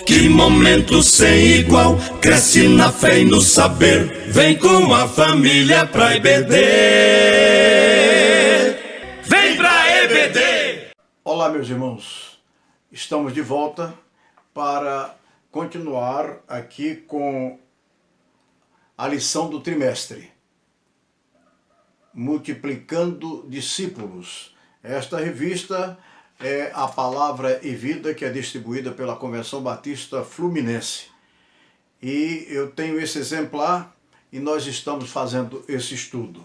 Que momento sem igual, cresce na fé e no saber. Vem com a família pra EBD. Vem pra EBD. Olá, meus irmãos. Estamos de volta para continuar aqui com a lição do trimestre. Multiplicando discípulos. Esta revista é a Palavra e Vida, que é distribuída pela Convenção Batista Fluminense. E eu tenho esse exemplar e nós estamos fazendo esse estudo.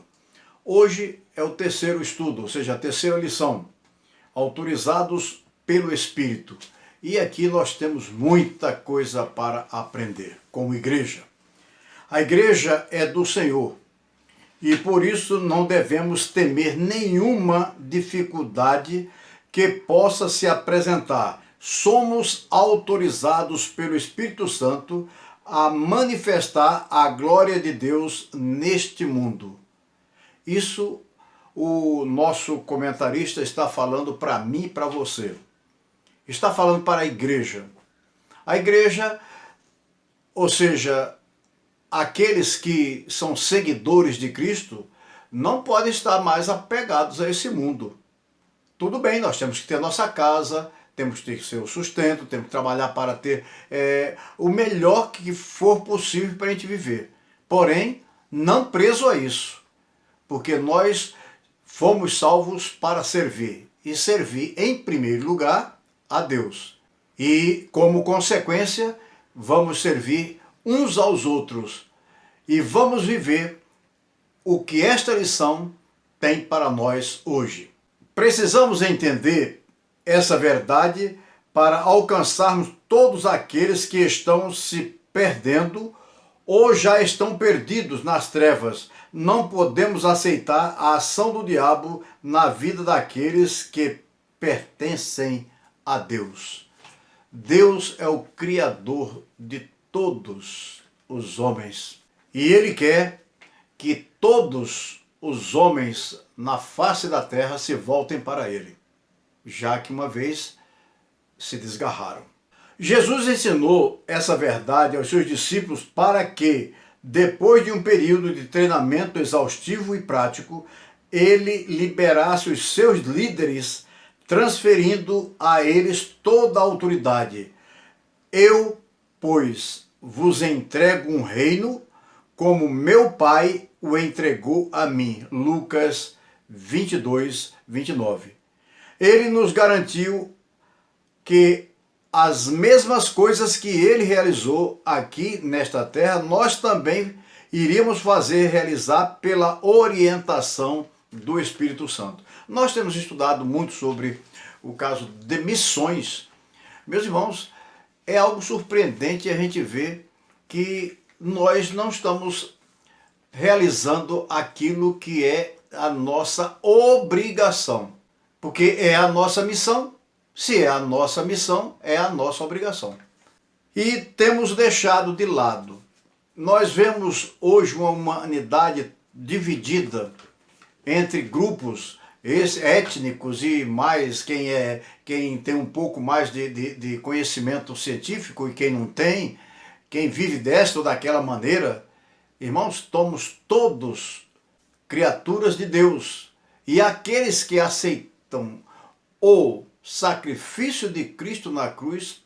Hoje é o terceiro estudo, ou seja, a terceira lição, autorizados pelo Espírito. E aqui nós temos muita coisa para aprender como igreja. A igreja é do Senhor e por isso não devemos temer nenhuma dificuldade que possa se apresentar. Somos autorizados pelo Espírito Santo a manifestar a glória de Deus neste mundo. Isso o nosso comentarista está falando para mim e para você. Está falando para a igreja. A igreja, ou seja, aqueles que são seguidores de Cristo, não podem estar mais apegados a esse mundo. Tudo bem, nós temos que ter nossa casa, temos que ter seu sustento, temos que trabalhar para ter o melhor que for possível para a gente viver. Porém, não preso a isso, porque nós fomos salvos para servir, e servir em primeiro lugar a Deus. E, como consequência, vamos servir uns aos outros e vamos viver o que esta lição tem para nós hoje. Precisamos entender essa verdade para alcançarmos todos aqueles que estão se perdendo ou já estão perdidos nas trevas. Não podemos aceitar a ação do diabo na vida daqueles que pertencem a Deus. Deus é o Criador de todos os homens e Ele quer que todos os homens na face da terra se voltem para Ele, já que uma vez se desgarraram. Jesus ensinou essa verdade aos seus discípulos para que, depois de um período de treinamento exaustivo e prático, Ele liberasse os seus líderes, transferindo a eles toda a autoridade. Eu, pois, vos entrego um reino, como meu Pai o entregou a mim. Lucas 22, 29. Ele nos garantiu que as mesmas coisas que Ele realizou aqui nesta terra, nós também iríamos realizar pela orientação do Espírito Santo. Nós temos estudado muito sobre o caso de missões. Meus irmãos, é algo surpreendente a gente ver que nós não estamos realizando aquilo que é a nossa obrigação. Porque é a nossa missão. Se é a nossa missão, é a nossa obrigação. E temos deixado de lado. Nós vemos hoje uma humanidade dividida entre grupos étnicos e mais quem tem um pouco mais de conhecimento científico e quem não tem, quem vive desta ou daquela maneira. Irmãos, somos todos criaturas de Deus. E aqueles que aceitam o sacrifício de Cristo na cruz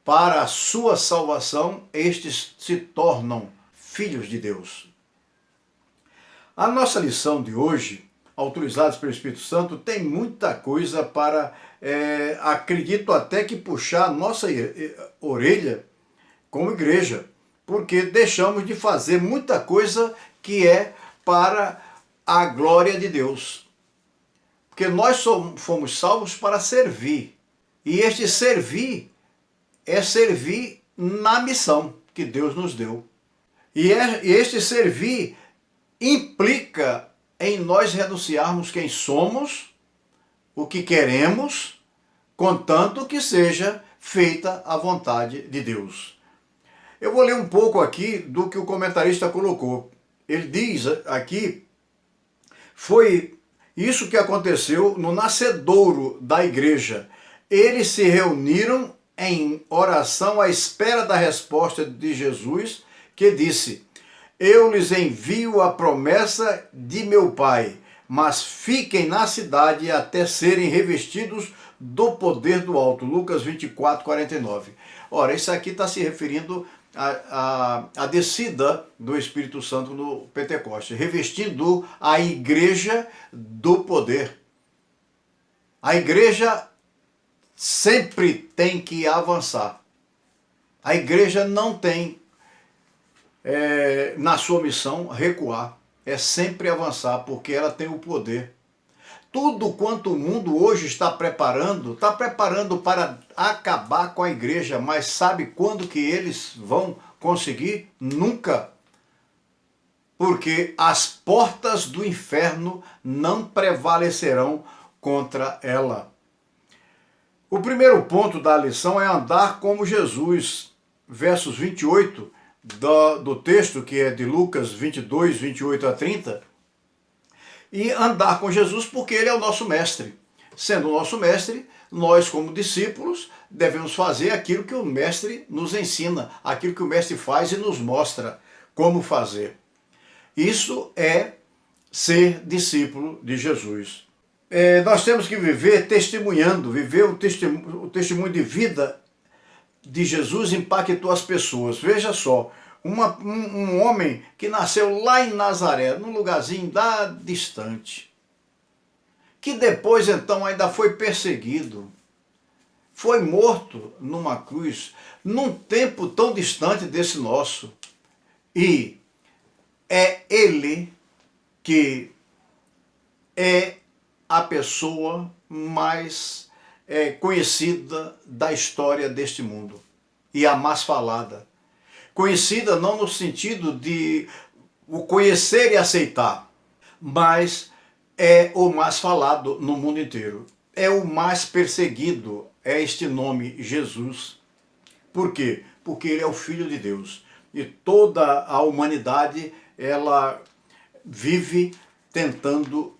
para a sua salvação, estes se tornam filhos de Deus. A nossa lição de hoje, autorizados pelo Espírito Santo, tem muita coisa para, acredito até que puxar a nossa orelha como igreja, porque deixamos de fazer muita coisa que é para a glória de Deus. Porque nós fomos salvos para servir. E este servir é servir na missão que Deus nos deu. E este servir implica em nós renunciarmos quem somos, o que queremos, contanto que seja feita a vontade de Deus. Eu vou ler um pouco aqui do que o comentarista colocou. Ele diz aqui, foi isso que aconteceu no nascedouro da igreja. Eles se reuniram em oração à espera da resposta de Jesus, que disse: eu lhes envio a promessa de meu Pai, mas fiquem na cidade até serem revestidos do poder do alto. Lucas 24, 49. Ora, isso aqui está se referindo à descida do Espírito Santo no Pentecoste, revestindo a igreja do poder. A igreja sempre tem que avançar. A igreja não tem, na sua missão, recuar. É sempre avançar, porque ela tem o poder. Tudo quanto o mundo hoje está preparando para acabar com a igreja, mas sabe quando que eles vão conseguir? Nunca. Porque as portas do inferno não prevalecerão contra ela. O primeiro ponto da lição é andar como Jesus. Versos 28 do texto, que é de Lucas 22, 28 a 30. E andar com Jesus porque ele é o nosso mestre. Sendo o nosso mestre, nós como discípulos devemos fazer aquilo que o mestre nos ensina, aquilo que o mestre faz e nos mostra como fazer. Isso é ser discípulo de Jesus. Nós temos que viver testemunhando, viver o testemunho de vida de Jesus impactou as pessoas. Veja só, um homem que nasceu lá em Nazaré, num lugarzinho lá distante, que depois então ainda foi perseguido, foi morto numa cruz, num tempo tão distante desse nosso. E é ele que é a pessoa mais conhecida da história deste mundo e a mais falada. Conhecida não no sentido de o conhecer e aceitar, mas é o mais falado no mundo inteiro. É o mais perseguido, é este nome, Jesus. Por quê? Porque ele é o Filho de Deus. E toda a humanidade, ela vive tentando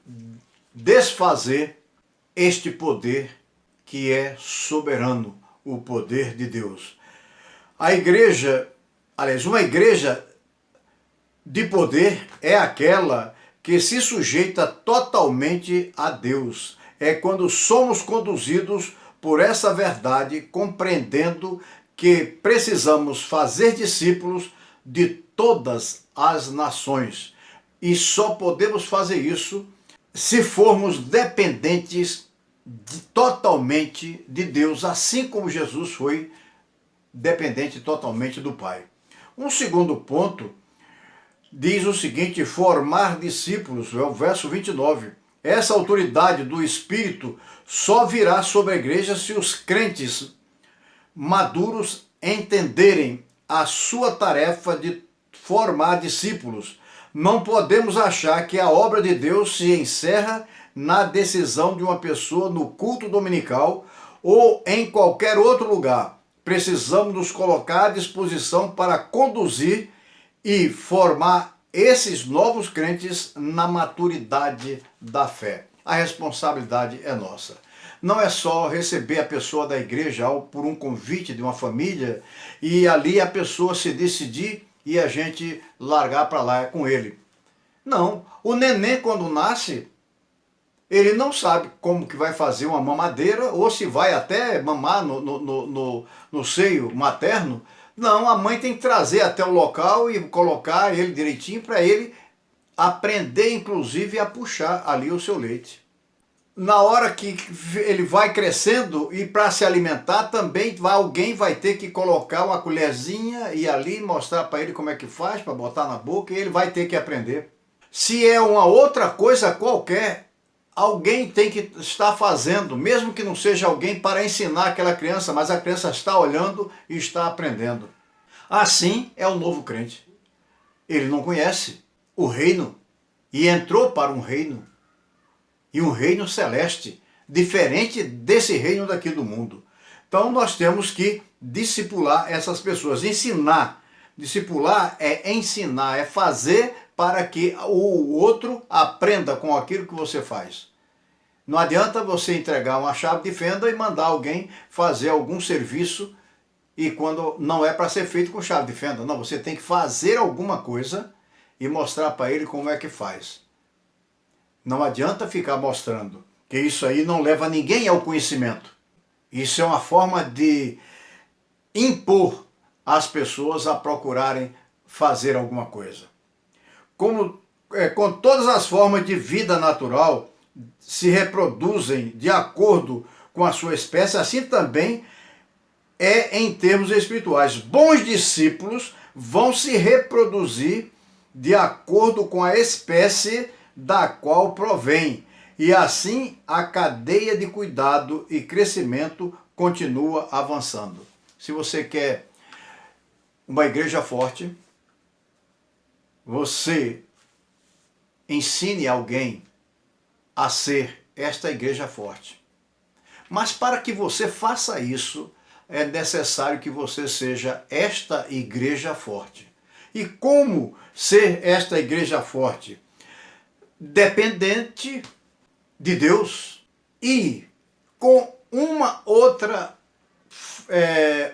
desfazer este poder que é soberano, o poder de Deus. A igreja, aliás, uma igreja de poder é aquela que se sujeita totalmente a Deus. É quando somos conduzidos por essa verdade, compreendendo que precisamos fazer discípulos de todas as nações. E só podemos fazer isso se formos dependentes totalmente de Deus, assim como Jesus foi dependente totalmente do Pai. Um segundo ponto diz o seguinte: formar discípulos, é o verso 29. Essa autoridade do Espírito só virá sobre a igreja se os crentes maduros entenderem a sua tarefa de formar discípulos. Não podemos achar que a obra de Deus se encerra na decisão de uma pessoa no culto dominical ou em qualquer outro lugar. Precisamos nos colocar à disposição para conduzir e formar esses novos crentes na maturidade da fé. A responsabilidade é nossa. Não é só receber a pessoa da igreja por um convite de uma família e ali a pessoa se decidir e a gente largar para lá com ele. Não, o neném quando nasce, ele não sabe como que vai fazer uma mamadeira ou se vai até mamar no seio materno. Não, a mãe tem que trazer até o local e colocar ele direitinho para ele aprender, inclusive, a puxar ali o seu leite. Na hora que ele vai crescendo e para se alimentar também alguém vai ter que colocar uma colherzinha e ali mostrar para ele como é que faz, para botar na boca, e ele vai ter que aprender. Se é uma outra coisa qualquer, alguém tem que estar fazendo, mesmo que não seja alguém para ensinar aquela criança, mas a criança está olhando e está aprendendo. Assim é o novo crente. Ele não conhece o reino e entrou para um reino. E um reino celeste, diferente desse reino daqui do mundo. Então nós temos que discipular essas pessoas, ensinar. Discipular é ensinar, é fazer para que o outro aprenda com aquilo que você faz. Não adianta você entregar uma chave de fenda e mandar alguém fazer algum serviço e quando não é para ser feito com chave de fenda. Não, você tem que fazer alguma coisa e mostrar para ele como é que faz. Não adianta ficar mostrando, que isso aí não leva ninguém ao conhecimento. Isso é uma forma de impor as pessoas a procurarem fazer alguma coisa. Como com todas as formas de vida natural se reproduzem de acordo com a sua espécie, assim também é em termos espirituais. Bons discípulos vão se reproduzir de acordo com a espécie da qual provém. E assim a cadeia de cuidado e crescimento continua avançando. Se você quer uma igreja forte, você ensine alguém a ser esta igreja forte. Mas para que você faça isso, é necessário que você seja esta igreja forte. E como ser esta igreja forte? Dependente de Deus e com uma outra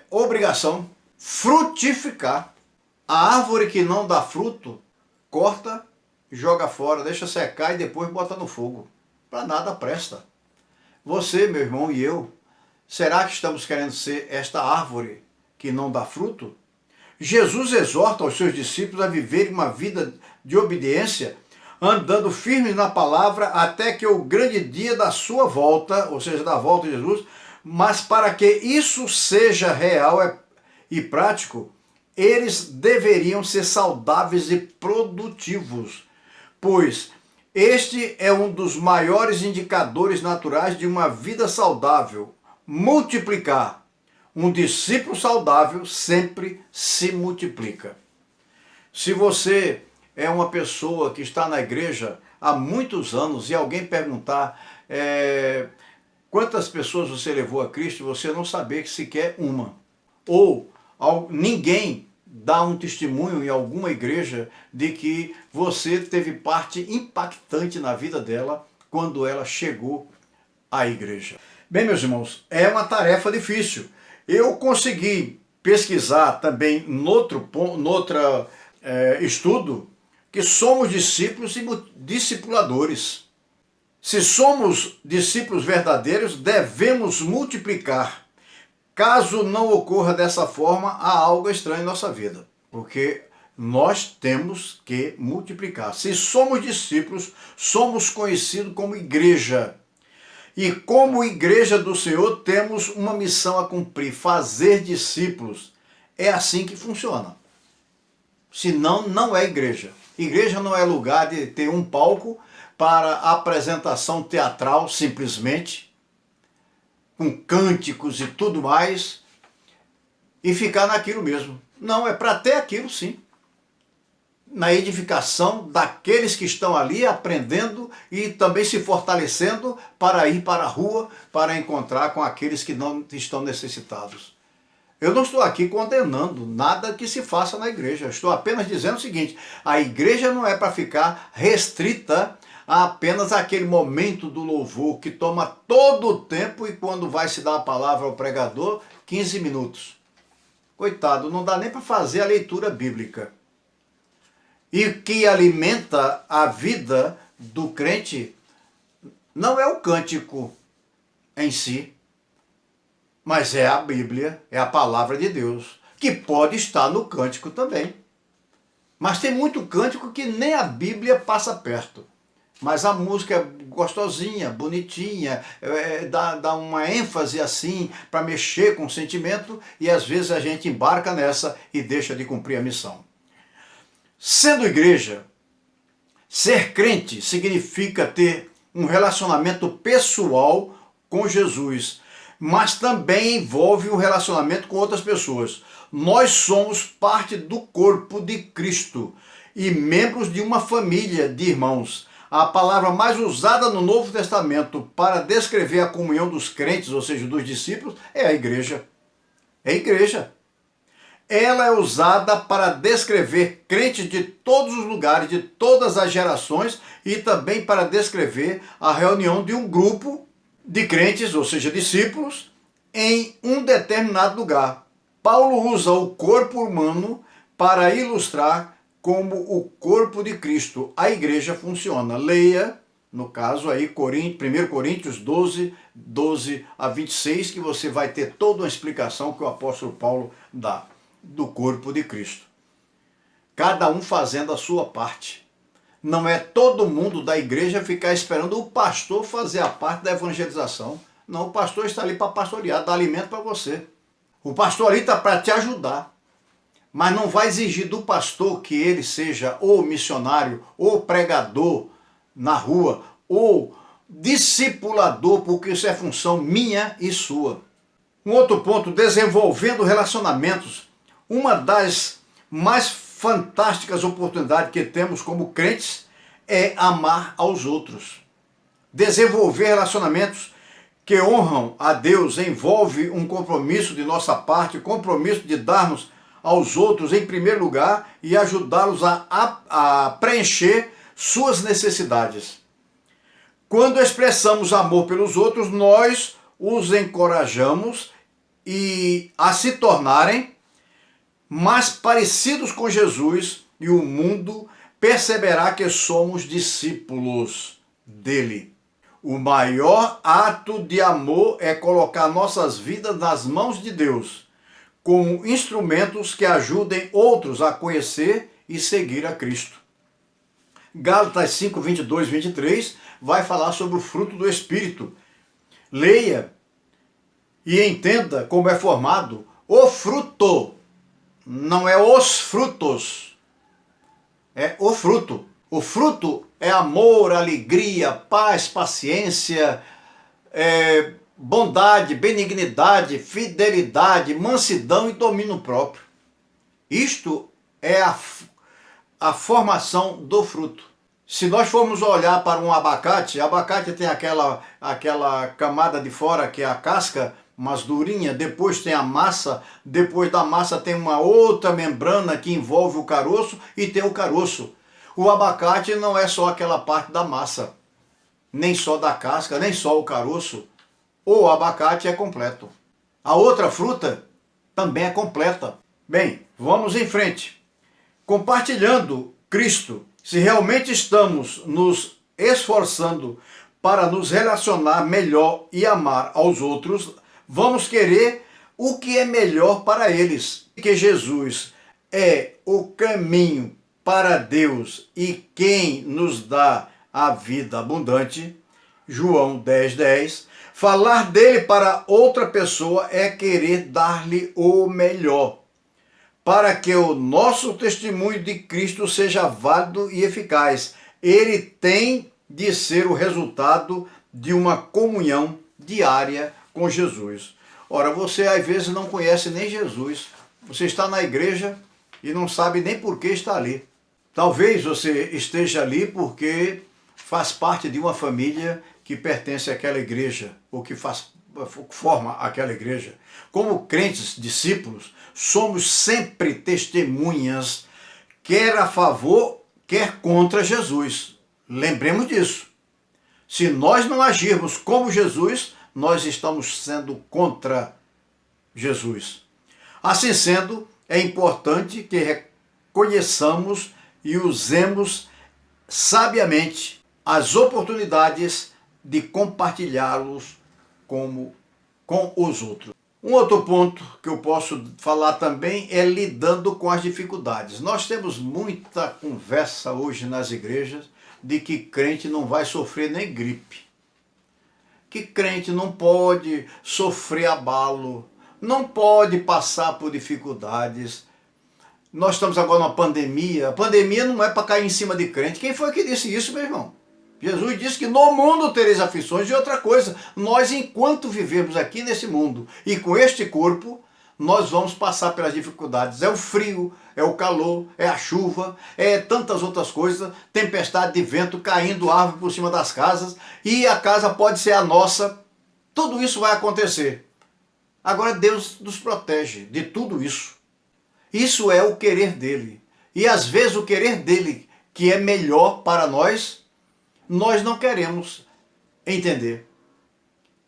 obrigação: frutificar. A árvore que não dá fruto, corta, joga fora, deixa secar e depois bota no fogo. Para nada presta. Você, meu irmão, e eu, será que estamos querendo ser esta árvore que não dá fruto? Jesus exorta os seus discípulos a viverem uma vida de obediência, andando firmes na palavra até que o grande dia da sua volta, ou seja, da volta de Jesus, mas para que isso seja real e prático, eles deveriam ser saudáveis e produtivos, pois este é um dos maiores indicadores naturais de uma vida saudável: multiplicar. Um discípulo saudável sempre se multiplica. Se você é uma pessoa que está na igreja há muitos anos e alguém perguntar quantas pessoas você levou a Cristo, você não saber que sequer uma. Ou ninguém dá um testemunho em alguma igreja de que você teve parte impactante na vida dela quando ela chegou à igreja. Bem, meus irmãos, é uma tarefa difícil. Eu consegui pesquisar também noutro estudo que somos discípulos e discipuladores. Se somos discípulos verdadeiros, devemos multiplicar. Caso não ocorra dessa forma, há algo estranho em nossa vida, porque nós temos que multiplicar. Se somos discípulos, somos conhecidos como igreja. E como igreja do Senhor, temos uma missão a cumprir: fazer discípulos. É assim que funciona. Senão, não é igreja. Igreja não é lugar de ter um palco para apresentação teatral, simplesmente, com cânticos e tudo mais, e ficar naquilo mesmo. Não, é para ter aquilo sim. Na edificação daqueles que estão ali aprendendo e também se fortalecendo para ir para a rua, para encontrar com aqueles que não estão necessitados. Eu não estou aqui condenando nada que se faça na igreja. Estou apenas dizendo o seguinte: a igreja não é para ficar restrita a apenas aquele momento do louvor que toma todo o tempo e quando vai se dar a palavra ao pregador, 15 minutos. Coitado, não dá nem para fazer a leitura bíblica. E o que alimenta a vida do crente não é o cântico em si, mas é a Bíblia, é a palavra de Deus, que pode estar no cântico também. Mas tem muito cântico que nem a Bíblia passa perto. Mas a música é gostosinha, bonitinha, dá uma ênfase assim para mexer com o sentimento e às vezes a gente embarca nessa e deixa de cumprir a missão. Sendo igreja, ser crente significa ter um relacionamento pessoal com Jesus, mas também envolve o relacionamento com outras pessoas. Nós somos parte do corpo de Cristo e membros de uma família de irmãos. A palavra mais usada no Novo Testamento para descrever a comunhão dos crentes, ou seja, dos discípulos, é a igreja. É a igreja. ela é usada para descrever crentes de todos os lugares, de todas as gerações, e também para descrever a reunião de um grupo de crentes, ou seja, discípulos, em um determinado lugar. Paulo usa o corpo humano para ilustrar como o corpo de Cristo, a igreja, funciona. Leia, no caso aí, 1 Coríntios 12, 12 a 26, que você vai ter toda uma explicação que o apóstolo Paulo dá do corpo de Cristo. Cada um fazendo a sua parte. Não é todo mundo da igreja ficar esperando o pastor fazer a parte da evangelização. Não, o pastor está ali para pastorear, dar alimento para você. O pastor ali está para te ajudar. Mas não vai exigir do pastor que ele seja ou missionário, ou pregador na rua, ou discipulador, porque isso é função minha e sua. Um outro ponto, desenvolvendo relacionamentos. Uma das mais fantásticas oportunidades que temos como crentes é amar aos outros. Desenvolver relacionamentos que honram a Deus envolve um compromisso de nossa parte, compromisso de darmos aos outros em primeiro lugar e ajudá-los a preencher suas necessidades. Quando expressamos amor pelos outros, nós os encorajamos a se tornarem mais parecidos com Jesus, e o mundo perceberá que somos discípulos dele. O maior ato de amor é colocar nossas vidas nas mãos de Deus, como instrumentos que ajudem outros a conhecer e seguir a Cristo. Gálatas 5, 22, 23 vai falar sobre o fruto do Espírito. Leia e entenda como é formado o fruto. Não é os frutos, é o fruto. O fruto é amor, alegria, paz, paciência, bondade, benignidade, fidelidade, mansidão e domínio próprio. Isto é a formação do fruto. Se nós formos olhar para um abacate tem aquela camada de fora que é a casca, mais durinha, depois tem a massa, depois da massa tem uma outra membrana que envolve o caroço e tem o caroço. O abacate não é só aquela parte da massa, nem só da casca, nem só o caroço. O abacate é completo. A outra fruta também é completa. Bem, vamos em frente. Compartilhando Cristo, se realmente estamos nos esforçando para nos relacionar melhor e amar aos outros, vamos querer o que é melhor para eles. Que Jesus é o caminho para Deus e quem nos dá a vida abundante. João 10, 10. Falar dele para outra pessoa é querer dar-lhe o melhor, para que o nosso testemunho de Cristo seja válido e eficaz. Ele tem de ser o resultado de uma comunhão diária com Jesus. Ora, você às vezes não conhece nem Jesus. Você está na igreja e não sabe nem por que está ali. Talvez você esteja ali porque faz parte de uma família que pertence àquela igreja, ou que forma aquela igreja. Como crentes, discípulos, somos sempre testemunhas, quer a favor, quer contra Jesus. Lembremos disso. Se nós não agirmos como Jesus, nós estamos sendo contra Jesus. Assim sendo, é importante que reconheçamos e usemos sabiamente as oportunidades de compartilhá-los com os outros. Um outro ponto que eu posso falar também é lidando com as dificuldades. Nós temos muita conversa hoje nas igrejas de que crente não vai sofrer nem gripe, que crente não pode sofrer abalo, não pode passar por dificuldades. Nós estamos agora numa pandemia. A pandemia não é para cair em cima de crente. Quem foi que disse isso, meu irmão? Jesus disse que no mundo tereis aflições. E outra coisa, nós enquanto vivemos aqui nesse mundo e com este corpo, nós vamos passar pelas dificuldades. É o frio, é o calor, é a chuva, é tantas outras coisas, tempestade de vento, caindo árvore por cima das casas, e a casa pode ser a nossa. Tudo isso vai acontecer. Agora Deus nos protege de tudo isso. Isso é o querer dele. E às vezes o querer dele, que é melhor para nós não queremos entender.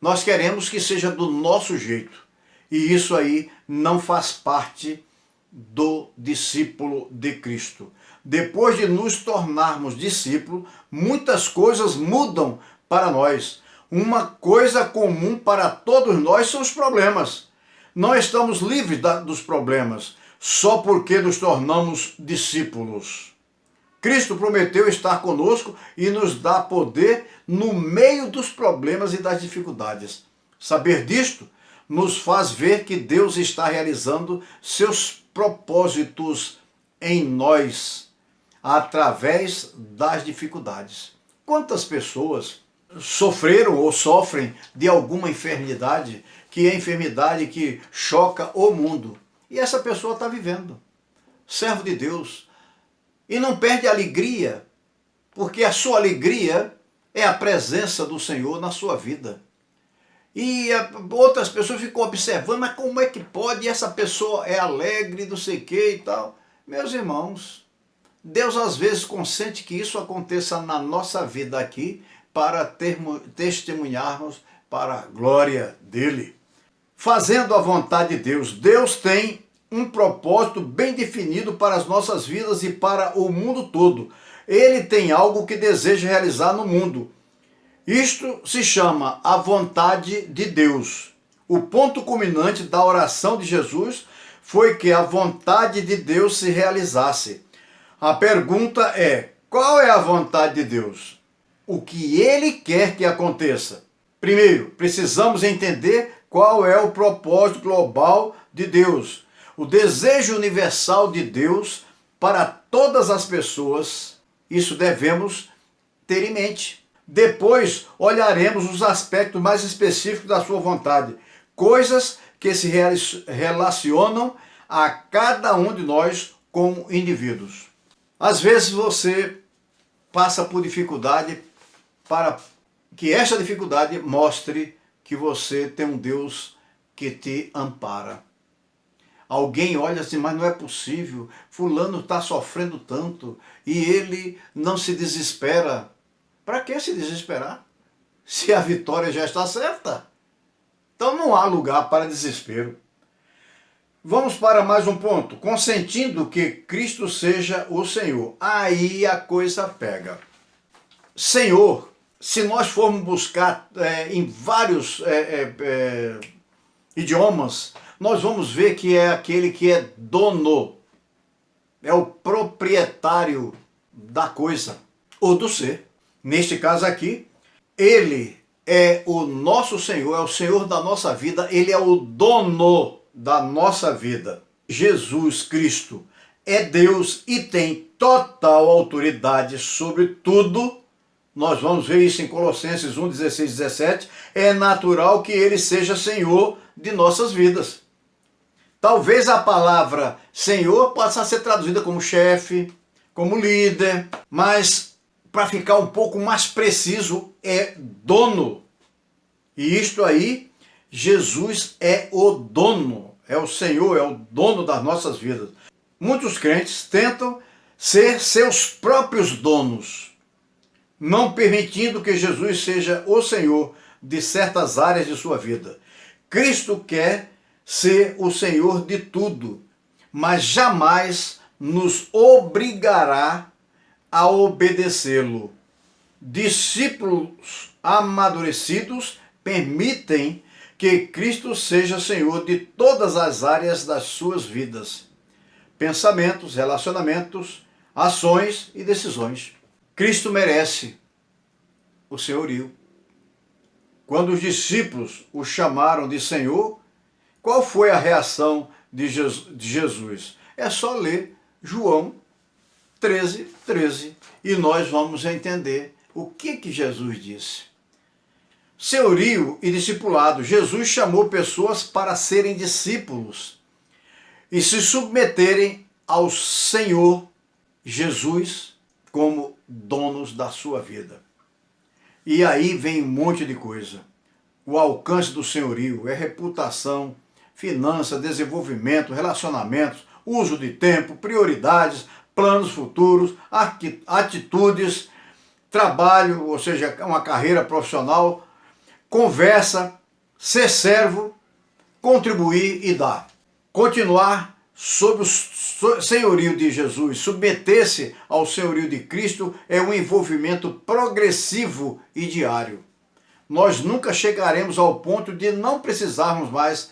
Nós queremos que seja do nosso jeito. E isso aí não faz parte do discípulo de Cristo. Depois de nos tornarmos discípulos, muitas coisas mudam para nós. Uma coisa comum para todos nós são os problemas. Não estamos livres dos problemas só porque nos tornamos discípulos. Cristo prometeu estar conosco e nos dá poder no meio dos problemas e das dificuldades. Saber disto nos faz ver que Deus está realizando seus propósitos em nós através das dificuldades. Quantas pessoas sofreram ou sofrem de alguma enfermidade, que é enfermidade que choca o mundo, e essa pessoa está vivendo, servo de Deus, e não perde a alegria, porque a sua alegria é a presença do Senhor na sua vida. E outras pessoas ficam observando, mas como é que pode? Essa pessoa é alegre, não sei o que e tal. Meus irmãos, Deus às vezes consente que isso aconteça na nossa vida aqui para testemunharmos para a glória dele. Fazendo a vontade de Deus. Deus tem um propósito bem definido para as nossas vidas e para o mundo todo. Ele tem algo que deseja realizar no mundo. Isto se chama a vontade de Deus. O ponto culminante da oração de Jesus foi que a vontade de Deus se realizasse. A pergunta é: qual é a vontade de Deus? O que Ele quer que aconteça? Primeiro, precisamos entender qual é o propósito global de Deus. O desejo universal de Deus para todas as pessoas. Isso devemos ter em mente. Depois olharemos os aspectos mais específicos da sua vontade, coisas que se relacionam a cada um de nós como indivíduos. Às vezes você passa por dificuldade para que esta dificuldade mostre que você tem um Deus que te ampara. Alguém olha assim, mas não é possível, fulano está sofrendo tanto e ele não se desespera. Para que se desesperar? Se a vitória já está certa. Então não há lugar para desespero. Vamos para mais um ponto. Consentindo que Cristo seja o Senhor. Aí a coisa pega. Senhor, se nós formos buscar em vários idiomas, nós vamos ver que é aquele que é dono. É o proprietário da coisa ou do ser. Neste caso aqui, Ele é o nosso Senhor, é o Senhor da nossa vida, Ele é o dono da nossa vida. Jesus Cristo é Deus e tem total autoridade sobre tudo. Nós vamos ver isso em Colossenses 1, 16, 17. É natural que Ele seja Senhor de nossas vidas. Talvez a palavra Senhor possa ser traduzida como chefe, como líder, mas para ficar um pouco mais preciso, é dono. E isto aí, Jesus é o dono, é o Senhor, é o dono das nossas vidas. Muitos crentes tentam ser seus próprios donos, não permitindo que Jesus seja o Senhor de certas áreas de sua vida. Cristo quer ser o Senhor de tudo, mas jamais nos obrigará a obedecê-lo. Discípulos amadurecidos permitem que Cristo seja Senhor de todas as áreas das suas vidas. Pensamentos, relacionamentos, ações e decisões. Cristo merece o senhorio. Quando os discípulos o chamaram de Senhor, qual foi a reação de Jesus? É só ler João 13, 13, e nós vamos entender o que Jesus disse. Senhorio e discipulado. Jesus chamou pessoas para serem discípulos e se submeterem ao Senhor Jesus como donos da sua vida. E aí vem um monte de coisa. O alcance do senhorio é reputação, finanças, desenvolvimento, relacionamentos, uso de tempo, prioridades, planos futuros, atitudes, trabalho, ou seja, uma carreira profissional, conversa, ser servo, contribuir e dar. Continuar sob o senhorio de Jesus, submeter-se ao senhorio de Cristo é um envolvimento progressivo e diário. Nós nunca chegaremos ao ponto de não precisarmos mais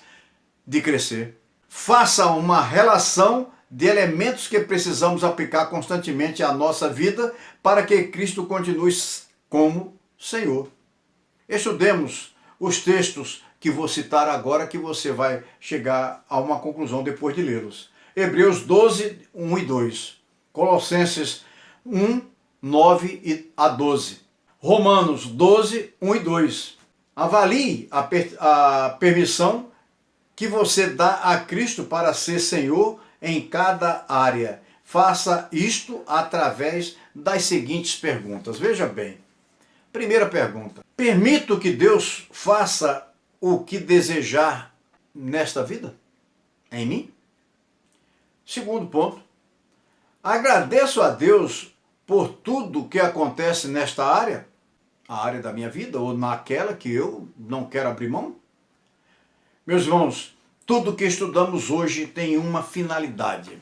de crescer. Faça uma relação de elementos que precisamos aplicar constantemente à nossa vida para que Cristo continue como Senhor. Estudemos os textos que vou citar agora, que você vai chegar a uma conclusão depois de lê-los. Hebreus 12, 1 e 2. Colossenses 1, 9 a 12. Romanos 12, 1 e 2. Avalie a permissão que você dá a Cristo para ser Senhor em cada área. Faça isto através das seguintes perguntas. Veja bem. Primeira pergunta. Permito que Deus faça o que desejar nesta vida? Em mim? Segundo ponto. Agradeço a Deus por tudo que acontece nesta área, a área da minha vida, ou naquela que eu não quero abrir mão? Meus irmãos, tudo que estudamos hoje tem uma finalidade: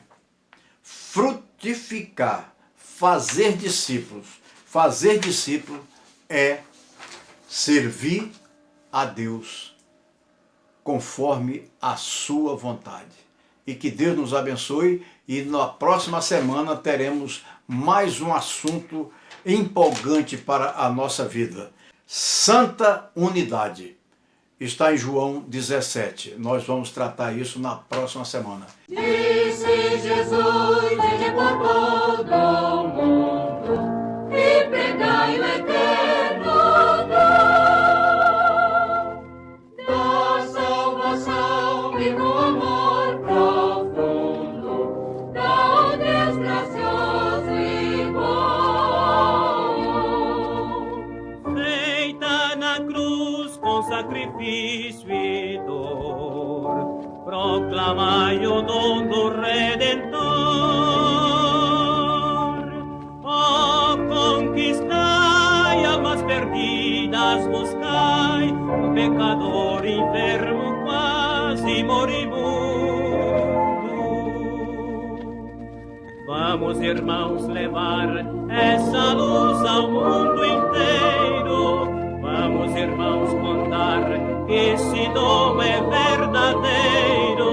frutificar, fazer discípulos. Fazer discípulo é servir a Deus conforme a sua vontade. E que Deus nos abençoe, e na próxima semana teremos mais um assunto empolgante para a nossa vida. Santa unidade. Está em João 17. Nós vamos tratar isso na próxima semana. Disse Jesus, ide por todo o mundo e pregai o eterno dom da salvação e do amor profundo, da Deus gracioso e bom. Feita na cruz com sacrifício e dor, proclamai o dom do Redentor. Oh, conquistai almas perdidas, buscai um pecador enfermo, quase moribundo. Vamos, irmãos, levar essa luz ao mundo inteiro. Vamos, irmãos, contar que esse dom é verdadeiro.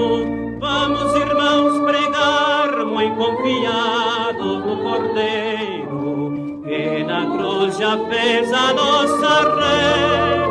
Vamos, irmãos, pregar muito confiados no Cordeiro, que na cruz já fez a nossa rei.